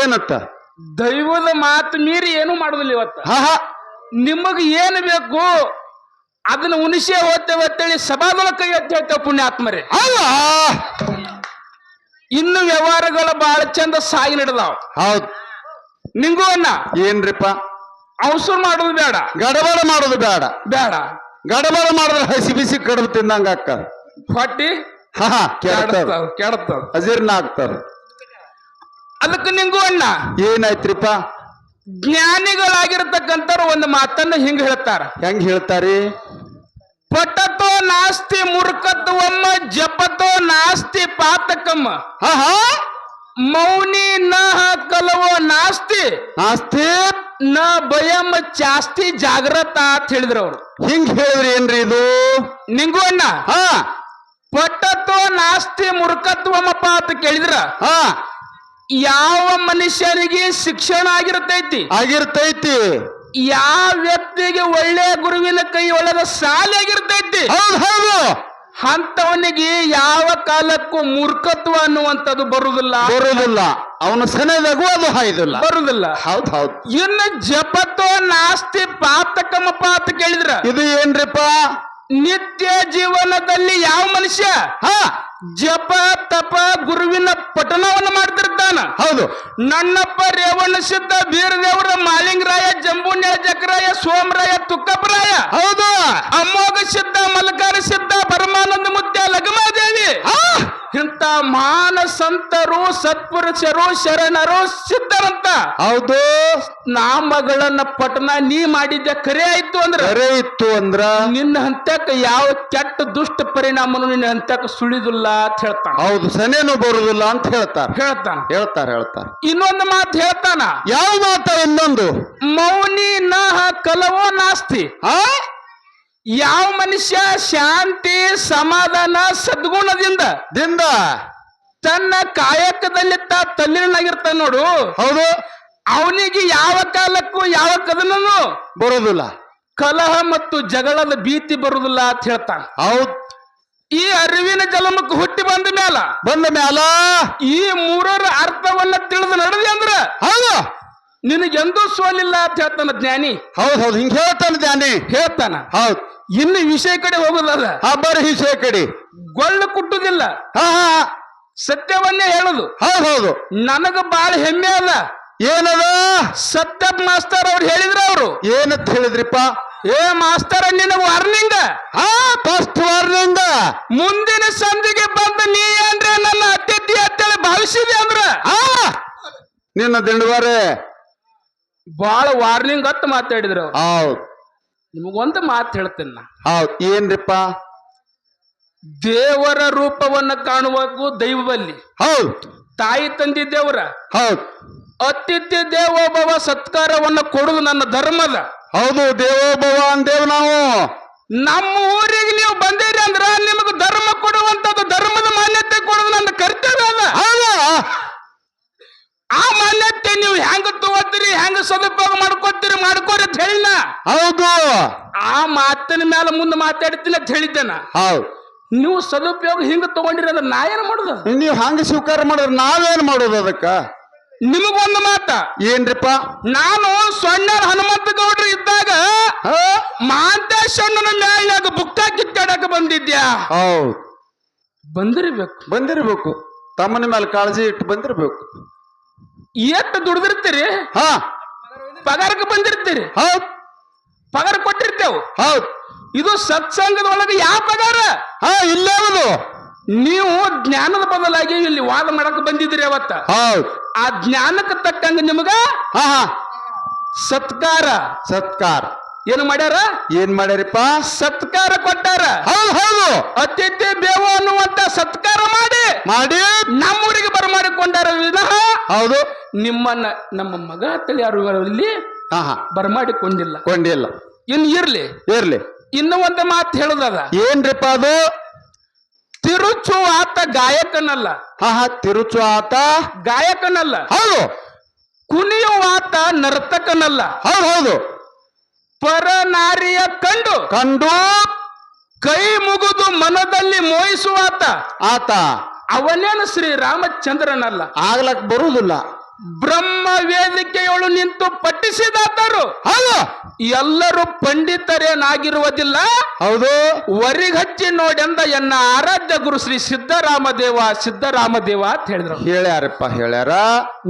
ಏನತ್ತ ದೈವದ ಮಾತು ಮೀರಿ ಏನು ಮಾಡುದಿಲ್ಲ ಇವತ್ತ. ಹಾ ಹಾ ನಿಮಗ್ ಏನು ಬೇಕು ಅದನ್ನ ಉಣಿಸೇ ಹೋಗ್ತೇವೆ ಅಂತೇಳಿ ಸಭಾದೊಳ ಕೈ ಎತ್ತಿ ಹೇಳ್ತೇವೆ ಪುಣ್ಯಾತ್ಮರೇ. ಅಲ್ಲ ಇನ್ನು ವ್ಯವಹಾರಗಳು ಬಹಳ ಚಂದ ಸಾಗಿ ನಡೆದಾವ. ಹೌದ್ ನಿಂಗೂ ಅನ್ನ ಏನ್ರಿಪ್ಪ ಅವಸರ ಮಾಡೋದು ಬೇಡ, ಗಡಬಡ ಮಾಡೋದು ಬೇಡ. ಬೇಡ ಗಡಬಡ ಮಾಡಿದ್ರೆ ಹಸಿ ಬಿಸಿ ಕಡದು ತಿಂದಂಗ ಅಕ್ಕ ಹೊಟ್ಟಿ ಹಾ ಕೆಡ್ತದ ಕೆಡತ್ತದ, ಅಜೀರ್ಣ ಆಗ್ತದ. ಅದಕ್ಕೆ ನಿಂಗೂ ಅಣ್ಣ ಏನಾಯ್ತ್ರಿಪ್ಪ ಜ್ಞಾನಿಗಳಾಗಿರ್ತಕ್ಕಂಥವ್ರು ಒಂದು ಮಾತನ್ನ ಹಿಂಗ ಹೇಳ್ತಾರ. ಹೆಂಗ್ ಹೇಳ್ತಾರಿ? ಪಟತೋ ನಾಸ್ತಿ ಮೂರ್ಖತ್ವಮ್ಮ ಜಪತೋ ನಾಸ್ತಿ ಪಾತಕಮ್ಮ ಹಾ ಹಾ ಮೌನಿ ನ ಕಲವೋ ನಾಸ್ತಿ ಆಸ್ತಿ ನ ಭಯಂ ಜಾಸ್ತಿ ಜಾಗ್ರತ ಅಂತ ಹೇಳಿದ್ರು ಅವ್ರು. ಹಿಂಗ್ ಹೇಳಿದ್ರಿ ಏನ್ರಿ ಇದು? ನಿಂಗೂ ಅಣ್ಣ ಹಾ ಪಟತೋ ನಾಸ್ತಿ ಮೂರ್ಖತ್ವಮಪ್ಪ ಅಂತ ಕೇಳಿದ್ರ ಹಾ ಯಾವ ಮನುಷ್ಯನಿಗೆ ಶಿಕ್ಷಣ ಆಗಿರ್ತೈತಿ, ಆಗಿರ್ತೈತಿ. ಯಾವ ವ್ಯಕ್ತಿಗೆ ಒಳ್ಳೆ ಗುರುವಿನ ಕೈ ಒಳಗ ಸಾಲಿ ಆಗಿರ್ತೈತಿ, ಹೌದು ಹೌದು ಅಂತವನಿಗೆ ಯಾವ ಕಾಲಕ್ಕೂ ಮೂರ್ಖತ್ವ ಅನ್ನುವಂಥದ್ದು ಬರುದಿಲ್ಲ, ಬರುದಿಲ್ಲ. ಅವನು ಸನೆದಾಗೂ ಅದು ಹಾಯ್ದಿಲ್ಲ, ಬರುದಿಲ್ಲ. ಹೌದ್ ಹೌದ್. ಇನ್ನು ಜಪತೋ ನಾಸ್ತಿ ಪಾತಕಮಪ್ಪ ಅಂತ ಕೇಳಿದ್ರ ಇದು ಏನ್ರಿಪ್ಪ? ನಿತ್ಯ ಜೀವನದಲ್ಲಿ ಯಾವ ಮನುಷ್ಯ ಹಾ ಜಪ ತಪ ಗುರುವಿನ ಪಠಣವನ್ನು ಮಾಡ್ತಿರ್ತಾನ. ಹೌದು ನನ್ನಪ್ಪ ರೇವಣ್ಣ ಸಿದ್ಧ ಬೀರದೇವರ ಮಾಳಿಂಗರಾಯ ಜಂಬುಣ್ಯ ಜಕರಾಯ ಸೋಮರಾಯ ತುಕ್ಕಪ್ಪರಾಯ ಹೌದು ಅಮೋಘ ಸಿದ್ಧ ಮಲಕಾರ ಸಿದ್ಧ ಪರಮಾನಂದ ಮುತ್ಯ ಲಗಮಾದೇವಿ ಇಂಥ ಮಹಾನ ಸಂತರು ಸತ್ಪುರುಷರು ಶರಣರು ಸಿದ್ಧರಂತ ಹೌದು ನಾಮಗಳನ್ನ ಪಠಣ ನೀ ಮಾಡಿದ್ದೆ ಖರೆ ಆಯ್ತು ಅಂದ್ರ ಕರೆ ಇತ್ತು ಅಂದ್ರ ನಿನ್ನ ಹಂತಕ್ಕ ಯಾವ ಕೆಟ್ಟ ದುಷ್ಟ ಪರಿಣಾಮನು ನಿನ್ನ ಹಂತಕ್ಕ ಸುಳಿದಿಲ್ಲ ಅಂತ ಹೇಳ್ತಾನ. ಹೌದು ಸನೇನು ಬರುದಿಲ್ಲ ಅಂತ ಹೇಳ್ತಾರ ಹೇಳ್ತಾನ. ಇನ್ನೊಂದು ಮಾತು ಹೇಳ್ತಾನ. ಯಾವ ಮಾತ? ಇನ್ನೊಂದು ಮೌನಿ ನ ಕಲವೋ ನಾಸ್ತಿ. ಯಾವ ಮನುಷ್ಯ ಶಾಂತಿ ಸಮಾಧಾನ ಸದ್ಗುಣದಿಂದ ತನ್ನ ಕಾಯಕದಲ್ಲಿ ತಲ್ಲೀನಾಗಿರ್ತಾನ ನೋಡು, ಹೌದು ಅವನಿಗೆ ಯಾವ ಕಾಲಕ್ಕೂ ಯಾವ ಕದನೂ ಬರೋದಿಲ್ಲ, ಕಲಹ ಮತ್ತು ಜಗಳದ ಭೀತಿ ಬರುದಿಲ್ಲ ಅಂತ ಹೇಳ್ತಾನ. ಹೌದ್ ಈ ಅರಿವಿನ ಜಲಮಕ್ಕೆ ಹುಟ್ಟಿ ಬಂದ ಮ್ಯಾಲ ಈ ಮೂರರ ಅರ್ಥವನ್ನ ತಿಳಿದು ನಡೆದಿ ಅಂದ್ರ ಹೌದು ನಿನಗೆಂದೂ ಸೋಲಿಲ್ಲ ಅಂತ ಹೇಳ್ತಾನ ಜ್ಞಾನಿ. ಹೌದ್ ಹೌದು ಹಿಂಗ ಹೇಳ್ತಾನ ಜ್ಞಾನಿ, ಹೇಳ್ತಾನ. ಹೌದ್ ಇನ್ನು ವಿಷಯ ಕಡೆ ಹೋಗುದದ ಬರೀ ವಿಷಯ ಕಡೆ ಗೊಳ್ಳು ಕುಟ್ಟುದಿಲ್ಲ, ಹಾ ಹಾ ಸತ್ಯವನ್ನೇ ಹೇಳುದು. ಹೌದ್ ಹೌದು ನನಗ ಬಾಳ ಹೆಮ್ಮೆ ಅದ. ಏನದ? ಸತ್ಯಪ್ ಮಾಸ್ತರ್ ಅವ್ರು ಹೇಳಿದ್ರ ಅವ್ರು ಏನಂತ ಹೇಳಿದ್ರಿಪ್ಪ? ಏ ಮಾಸ್ತರ್ ನಿನಗ ವಾರ್ನಿಂಗ್, ಫಸ್ಟ್ ವಾರ್ನಿಂಗ್. ಮುಂದಿನ ಸಂಧಿಗೆ ಬಂದು ನೀ ಅಂದ್ರೆ ನನ್ನ ಅತಿಥಿ ಅಂತೇಳಿ ಭಾವಿಸಿದೆ ಅಂದ್ರ ನಿನ್ನ ದಿಂಡವಾರೆ ಬಾಳ ವಾರ್ನಿಂಗ್ ಅಂತ ಮಾತಾಡಿದ್ರು. ಹೌದ್ ನಿಮಗೊಂದು ಮಾತು ಹೇಳ್ತೇನೆ ನಾ. ಹೌದ್ ಏನ್ರಿಪ್ಪ? ದೇವರ ರೂಪವನ್ನ ಕಾಣುವಾಗೂ ದೈವದಲ್ಲಿ ಹೌದ್ ತಾಯಿ ತಂದಿ ದೇವರ ಹೌದ್ ಅತಿಥಿ ದೇವೋಭವ ಸತ್ಕಾರವನ್ನ ಕೊಡುದು ನನ್ನ ಧರ್ಮದ. ಹೌದು ದೇವೋಭವ ಅಂತೇವ್ ನಾವು. ನಮ್ಮ ಊರಿಗೆ ನೀವು ಬಂದಿರಿ ಅಂದ್ರ ನಿಮಗ ಧರ್ಮ ಕೊಡುವಂತದ್ದು ಧರ್ಮದ ಮಾನ್ಯತೆ ಕೊಡುದು ನನ್ನ ಕರ್ತವ್ಯ ಅದ. ಆ ಮಾನ್ಯತೆ ನೀವು ಹೆಂಗ ತಗೋತೀರಿ, ಹೆಂಗ ಸದುಪಯೋಗ ಮಾಡ್ಕೋರಿ ಅಂತ ಹೇಳಿನ. ಹೌದು ಆ ಮಾತಿನ ಮೇಲೆ ಮುಂದೆ ಮಾತಾಡ್ತೀನಿ ಅಂತ ಹೇಳಿದ್ದೇನ. ಹೌದ್ ನೀವು ಸದುಪಯೋಗ ಹಿಂಗ ತಗೊಂಡಿರಿ ಅಂದ್ರೆ ನಾ ಏನ್ ಮಾಡುದು? ನೀವು ಹಂಗ ಸ್ವೀಕಾರ ಮಾಡಿದ್ರೆ ನಾವೇನ್ ಮಾಡೋದು ಅದಕ್ಕ? ನಿಮಗೊಂದು ಮಾತ ಏನ್ರಿಪ್ಪ? ನಾನು ಸೊಣ್ಣ ಹನುಮಂತ ಗೌಡ್ರು ಇದ್ದಾಗ ಮಾಂತೇಶಣ್ಣನ ಮ್ಯಾಲಾಗ ಬುಕ್ಕ ಕಿತ್ತಾಡಕ ಬಂದಿದ್ಯಾ? ಹೌದ್ ಬಂದಿರ್ಬೇಕು. ತಮ್ಮನ ಮೇಲೆ ಕಾಳಜಿ ಇಟ್ಟು ಬಂದಿರ್ಬೇಕು. ಎಷ್ಟು ದುಡ್ದಿರ್ತೀರಿ, ಪಗಾರಕ್ಕೆ ಬಂದಿರ್ತೀರಿ, ಹೌದ್ ಪಗಾರ ಕೊಟ್ಟಿರ್ತೇವ್. ಹೌದ್ ಇದು ಸತ್ಸಂಗದೊಳಗೆ ಯಾವ ಪಗಾರ? ಇಲ್ಲೇವುದು ನೀವು ಜ್ಞಾನದ ಬದಲಾಗಿ ಇಲ್ಲಿ ವಾದ ಮಾಡಕ್ ಬಂದಿದ್ರಿ ಅವತ್ತ. ಹೌದ್ ಆ ಜ್ಞಾನಕ್ಕೆ ತಕ್ಕಂಗ ನಿಮಗ ಸತ್ಕಾರ ಏನು ಮಾಡ್ಯಾರ? ಏನ್ ಮಾಡ್ಯಾರಿಪ್ಪ? ಸತ್ಕಾರ ಕೊಟ್ಟಾರ. ಹೌದು ಹೌದು ಅತಿಥಿ ಬೇವ ಅನ್ನುವಂತ ಸತ್ಕಾರ ಮಾಡಿ ನಮ್ಮೂರಿಗೆ ಬರಮಾಡಿಕೊಂಡಾರ ವಿನಃ ಹೌದು ನಿಮ್ಮನ್ನ ನಮ್ಮ ಮಗ ಅಂತೇಳಿ ಯಾರು ಇಲ್ಲಿ ಬರಮಾಡಿಕೊಂಡಿಲ್ಲ. ಇನ್ನು ಇರ್ಲಿ ಇನ್ನು ಒಂದು ಮಾತು ಹೇಳುದದ. ಏನ್ರಿಪ್ಪ ಅದು? ತಿರುಚು ಆತ ಗಾಯಕನಲ್ಲ. ತಿರುಚು ಆತ ಗಾಯಕನಲ್ಲ. ಹೌದು ಕುಣಿಯುವ ಆತ ನರ್ತಕನಲ್ಲ. ಹೌದು ಪರನಾರಿಯ ಕಂಡು ಕೈ ಮುಗಿದು ಮನದಲ್ಲಿ ಮೋಹಿಸುವಾತ ಆತ ಅವನೇನು ಶ್ರೀರಾಮಚಂದ್ರನಲ್ಲ. ಆಗ್ಲಕ್ ಬರುವುದಿಲ್ಲ. ಬ್ರಹ್ಮ ವೇದಿಕೆಯೊಳು ನಿಂತು ಪಠಿಸಿದಾತರು ಹೌದು ಎಲ್ಲರೂ ಪಂಡಿತರೇನಾಗಿರುವುದಿಲ್ಲ. ಹೌದು ವರಿಗಚ್ಚಿ ನೋಡೆಂದ ಎನ್ನ ಆರಾಧ್ಯ ಗುರು ಶ್ರೀ ಸಿದ್ದರಾಮದೇವ ಅಂತ ಹೇಳಿದ್ರು. ಹೇಳ್ಯಾರಪ್ಪ ಹೇಳ್ಯಾರ.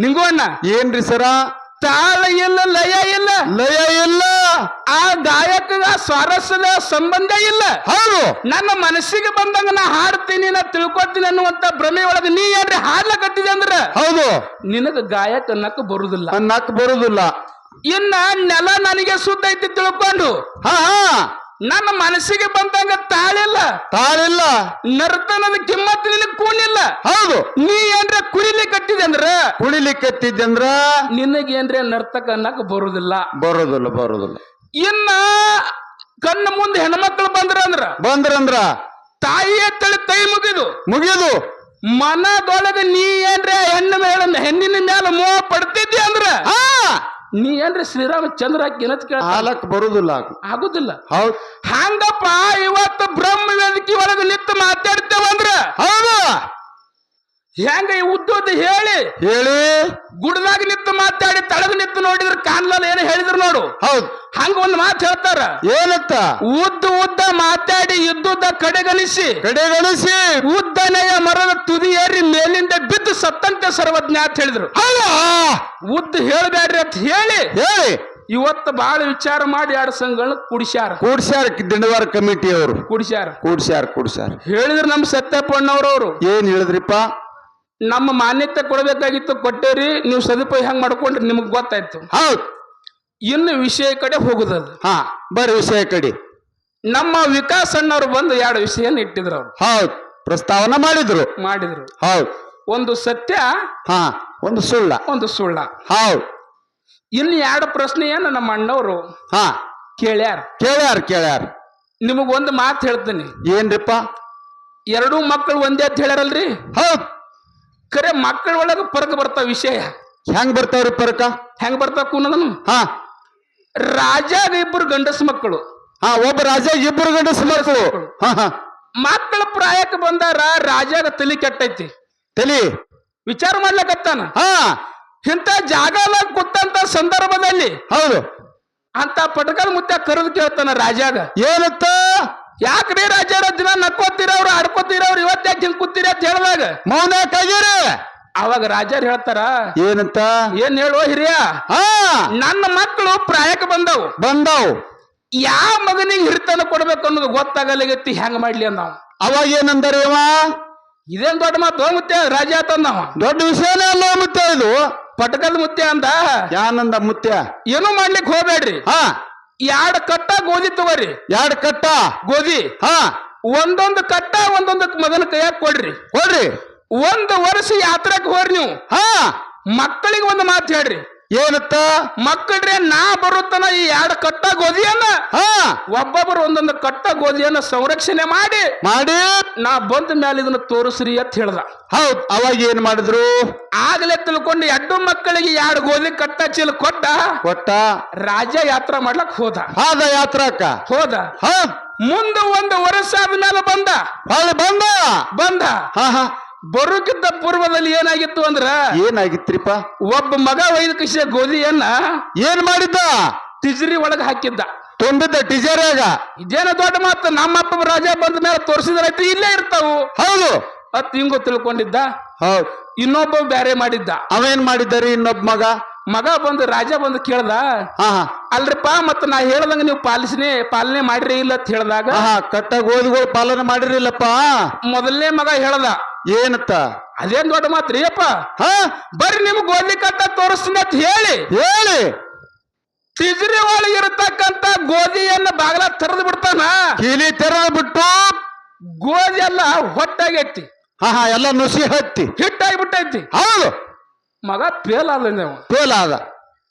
ನಿಂಗೂ ಅಣ್ಣ ಏನ್ರಿ ಸರ? ತಾಳ ಇಲ್ಲ, ಲಯ ಇಲ್ಲ, ಲಯ ಇಲ್ಲ, ಆ ಗಾಯಕಗ ಸ್ವಾರಸ್ಯದ ಸಂಬಂಧ ಇಲ್ಲ. ಹೌದು ನನ್ನ ಮನಸ್ಸಿಗೆ ಬಂದಂಗ ನಾ ಹಾಡ್ತೀನಿ, ನಾ ತಿಳ್ಕೊತೀನಿ ಅನ್ನುವಂತ ಭ್ರಮೆ ಒಳಗೆ ನೀ ಏನ್ರಿ ಹಾಡ್ಲಕತ್ತಿದೆ ಅಂದ್ರ ಹೌದು ನಿನಗ ಗಾಯಕ ಅನ್ನಕ್ ಬರುದಿಲ್ಲ. ಅನ್ನಕ್ ಬರುದಿಲ್ಲ. ಇನ್ನ ನೆಲ ನನಗೆ ಸುದ್ದ ಐತಿ ತಿಳ್ಕೊಂಡು ಹಾ ನನ್ನ ಮನಸ್ಸಿಗೆ ಬಂದಂಗ ತಾಳಿಲ್ಲ, ತಾಳಿಲ್ಲ, ನರ್ತನದ ಕಿಮ್ಮತ್ ನಿನಗ್ ಕೂನಿಲ್ಲ. ಹೌದು ನೀ ಏನ್ರ ಕುಣಿಲಿಕತ್ತಿದೆ ಅಂದ್ರ ಕುಣಿಲಿಕ್ಕತ್ತಿದ್ದಂದ್ರ ನಿನಗೇನ್ರ ನರ್ತಕ ಅನ್ನಕ್ ಬರುದಿಲ್ಲ. ಬರೋದಿಲ್ಲ. ಇನ್ನ ಕಣ್ಣ ಮುಂದೆ ಹೆಣ್ಮಕ್ಳು ಬಂದ್ರಂದ್ರ ತಾಯಿಯ ತಳಿ ಕೈ ಮುಗಿದು ಮನದೊಳಗೆ ನೀ ಏನ್ರ ಹೆಣ್ಣಿನ ಮೇಲೆ ಮೋಹ ಪಡ್ತಿದ್ದಿ ಅಂದ್ರ ನೀ ಏನ್ರಿ ಶ್ರೀರಾಮಚಂದ್ರ ಹಾಲಕ್ ಬರುದಿಲ್ಲ, ಆಗುದಿಲ್ಲ. ಹೌದು ಹಂಗಪ್ಪ ಇವತ್ತು ಬ್ರಹ್ಮ ವೇದಿಕೆ ಒಳಗೆ ನಿಂತು ಮಾತಾಡ್ತೇವಂದ್ರ ಹೌದು ಹೆಂಗ ಈ ಉದ್ದೋದು ಹೇಳಿ ಗುಡ್ದಾಗ ನಿಂತು ಮಾತಾಡಿ ತಳಗ ನಿಂತು ನೋಡಿದ್ರ ಕಾಣ್ಲಲ್ಲ ಏನು ಹೇಳಿದ್ರು ನೋಡು. ಹೌದು ಹಂಗ ಒಂದ್ ಮಾತು ಹೇಳ್ತಾರ, ಏನತ್ತ? ಉದ್ದ ಮಾತಾಡಿ ಇದ್ದುದ್ದ ಕಡೆಗಣಿಸಿ ಉದ್ದನೆಯ ಮರದ ತುದಿ ಏರಿ ಮೇಲಿಂದ ಬಿದ್ದು ಸತ್ತಂತೆ ಸರ್ವಜ್ಞ ಅಂತ ಹೇಳಿದ್ರು. ಉದ್ದ ಹೇಳ್ಬ್ಯಾಡ್ರಿ ಅಂತ ಹೇಳಿ ಇವತ್ತು ಬಹಳ ವಿಚಾರ ಮಾಡಿ 2 ಸಂಘಗಳನ್ನ ಕೂಡ್ಸ್ಯಾರ ದಿಂಡವಾರ ಕಮಿಟಿ ಅವರು ಕೂಡ್ಸ್ಯಾರ. ಹೇಳಿದ್ರು ನಮ್ಮ ಸತ್ಯಪ್ಪಣ್ಣವ್ರವ್ರು ಏನ್ ಹೇಳಿದ್ರಿಪ್ಪ? ನಮ್ಮ ಮಾನ್ಯತೆ ಕೊಡಬೇಕಾಗಿತ್ತು, ಕೊಟ್ಟೇರಿ, ನೀವು ಸದುಪಯೋಗ ಹೆಂಗ್ ಮಾಡ್ಕೊಂಡ್ರಿ ನಿಮಗ್ ಗೊತ್ತಾಯ್ತು. ಹೌದು ಇನ್ನು ವಿಷಯ ಕಡೆ ಹೋಗುದದು. ಬರೀ ವಿಷಯ ಕಡೆ ನಮ್ಮ ವಿಕಾಸ್ ಅಣ್ಣವ್ರು ಬಂದು 2 ವಿಷಯ ಇಟ್ಟಿದ್ರು. ಅವ್ರು ಹೌದು ಪ್ರಸ್ತಾವನೆ ಮಾಡಿದ್ರು. ಹೌದು ಒಂದು ಸತ್ಯ, ಒಂದು ಸುಳ್ಳ. ಹೌದು ಇನ್ನು 2 ಪ್ರಶ್ನೆಯನ್ನ ನಮ್ಮ ಅಣ್ಣವರು ಕೇಳ್ಯಾರ. ನಿಮಗ್ ಒಂದು ಮಾತು ಹೇಳ್ತೀನಿ. ಏನ್ರಿಪ್ಪ? 2 ಮಕ್ಕಳು ಒಂದೇ ಅಂತ ಹೇಳ್ಯಾರಲ್ರಿ. ಹೌದು ಖರೆ ಮಕ್ಕಳ ಒಳಗ ಪರಕ ಬರ್ತಾವ. ವಿಷಯ ಹೆಂಗ್ ಬರ್ತಾವ್ರಿ ಪರಕ? ಹೆಂಗ್ ಬರ್ತಾವ ಕೂನದನು? ರಾಜಾಗ 2 ಗಂಡಸ ಮಕ್ಕಳು. ಒಬ್ಬ ರಾಜ 2 ಗಂಡಸ ಮಕ್ಕಳು. ಮಕ್ಕಳ ಪ್ರಾಯಕ್ಕೆ ಬಂದಾರ. ರಾಜಾಗ ತಲಿ ಕೆಟ್ಟೈತಿ. ವಿಚಾರ ಮಾಡ್ಲಕತ್ತಾನ. ಇಂಥ ಜಾಗ ಕೂತಂತ ಸಂದರ್ಭದಲ್ಲಿ ಹೌದು ಅಂತ ಪಟಕಲ್ ಮುತ್ತ ಕರೆದು ಕೇಳ್ತಾನ ರಾಜಾಗ. ಏನತ್ತ? ಯಾಕ್ರಿ ರಾಜಾರ ದಿನ ನಕ್ಕೋತೀರವ್ರು, ಆಡ್ಕೋತೀರವ್ರು, ಇವತ್ತಾಕೆ ಹಿಂಗ್ ಕೂತೀರಿ ಅಂತ ಹೇಳಿದಾಗ ಮೌನ ಕಾಗಿರಿ. ಅವಾಗ ರಾಜಾರ್ ಹೇಳ್ತಾರ, ಏನಂತ? ಏನ್ ಹೇಳುವ ಹಿರಿಯ, ನನ್ನ ಮಕ್ಕಳು ಪ್ರಾಯಕ್ಕೆ ಬಂದವು. ಯಾವ ಮಗನಿಗೆ ಹಿರಿತನ ಕೊಡ್ಬೇಕು ಅನ್ನೋದು ಗೊತ್ತಾಗಲಿಗತ್ತಿ, ಹೆಂಗ್ ಮಾಡ್ಲಿ ಅಂದವ. ಅವಾಗ ಏನಂದಾರ? ಇದೇನ್ ದೊಡ್ಡ ಮಾತು ಮುತ್ಯ ರಾಜ ಆತಂದವ. ದೊಡ್ಡ ವಿಷಯನೇ ಅಲ್ಲ ಮುತ್ಯ ಇದು. ಪಟಕದ ಮುತ್ಯ ಅಂದ. ಯಾನಂದ ಮುತ್ಯ? ಏನೂ ಮಾಡ್ಲಿಕ್ಕೆ ಹೋಗ್ಬೇಡ್ರಿ. 2 ಕಟ್ಟ ಗೋಧಿ ತಗೋರಿ. 2 ಕಟ್ಟ ಗೋಧಿ. ಒಂದೊಂದು ಕಟ್ಟ ಒಂದೊಂದು ಮಗನ ಕೈಯಾಗ ಕೊಡ್ರಿ. 1 ವರ್ಷ ಯಾತ್ರೆಗೆ ಹೋರಿ ನೀವು. ಮಕ್ಕಳಿಗೆ ಒಂದು ಮಾತು ಹೇಳ್ರಿ. ಏನತ್ತ? ಮಕ್ಕಳ್ರೆ ನಾ ಬರುತ್ತನ ಈ 2 ಕಟ್ಟ ಗೋಧಿಯನ್ನ ಒಬ್ಬೊಬ್ಬರು ಒಂದೊಂದು ಕಟ್ಟ ಗೋಧಿಯನ್ನ ಸಂರಕ್ಷಣೆ ಮಾಡಿ ನಾ ಬಂದ ಮೇಲೆ ಇದನ್ನ ತೋರಿಸ್ರಿ ಅಂತ ಹೇಳ್ದ. ಹೌದು ಅವಾಗ ಏನ್ ಮಾಡಿದ್ರು? ಆಗ್ಲೇ ತಿಳ್ಕೊಂಡು 2 ಮಕ್ಕಳಿಗೆ 2 ಗೋಧಿ ಕಟ್ಟ ಚೀಲ ಕೊಟ್ಟ ರಾಜ ಯಾತ್ರಾ ಮಾಡ್ಲಕ್ ಹೋದ. ಮುಂದೆ 1 ವರ್ಷ ಆದ್ಮೇಲೆ ಬಂದ. ಬರುಕಿದ್ದ ಪೂರ್ವದಲ್ಲಿ ಏನಾಗಿತ್ತು ಅಂದ್ರ ಏನಾಗಿತ್ರಿಪ್ಪ? ಒಬ್ಬ ಮಗ 5 ಕಿಸೆ ಗೋಧಿಯನ್ನ ಏನ್ ಮಾಡಿದ್ದ? ತಿಜರಿ ಒಳಗ ಹಾಕಿದ್ದ. ತುಂಬಿದ್ದ ಟಿಜರ್ಯಾಗ. ಇದೇನ ದೊಡ್ಡ ಮಾತು. ನಮ್ಮಪ್ಪ ರಾಜ ಬಂದ ಮೇಲೆ ತೋರಿಸಿದ್ರಾಯ್ತು, ಇಲ್ಲೇ ಇರ್ತಾವು. ಹೌದು ಅತ್ ಹಿಂಗೋ ತಿಳ್ಕೊಂಡಿದ್ದ. ಹೌದು ಇನ್ನೊಬ್ಬ ಬ್ಯಾರೆ ಮಾಡಿದ್ದ. ಅವೇನ್ ಮಾಡಿದ್ದಾರಿ? ಇನ್ನೊಬ್ಬ ಮಗ ಬಂದು ರಾಜ ಬಂದು ಕೇಳ್ದ, ಅಲ್ರಿಪ್ಪ ಮತ್ತ ನಾ ಹೇಳ್ದಂಗ ನೀವು ಪಾಲನೆ ಮಾಡ್ರಿ ಇಲ್ಲ ಅಂತ ಹೇಳ್ದಾಗ, ಕಟ್ಟ ಗೋಧಿಗಳು ಪಾಲನೆ ಮಾಡಿರಿಲ್ಲಪ್ಪ. ಮೊದಲನೇ ಮಗ ಹೇಳ್ದ, ಏನತ್ತ? ಅದೇನ್ ದೊಡ್ಡ ಮಾತ್ರಿ ಅಪ್ಪ, ಬರ್ರಿ ನಿಮ್ ಗೋಧಿ ಕಟ್ಟ ತೋರಿಸ್ತೀನಿ ಅಂತ ಹೇಳಿ ತಿಜರಿ ಒಳಗಿರತಕ್ಕಂತ ಗೋಧಿಯನ್ನ ಬಾಗಲ ತೆರೆದು ಬಿಡ್ತಾನ. ಕೀಲಿ ತೆರೆದು ಬಿಟ್ಟು ಗೋಧಿ ಎಲ್ಲ ಹೊಟ್ಟಾಗೈತಿ. ಎಲ್ಲ ನುಸಿ ಹತ್ತಿ ಹಿಟ್ಟಾಗಿಬಿಟ್ಟೈತಿ. ಹೌದು ಮಗ ಫೇಲ್ ಆದ.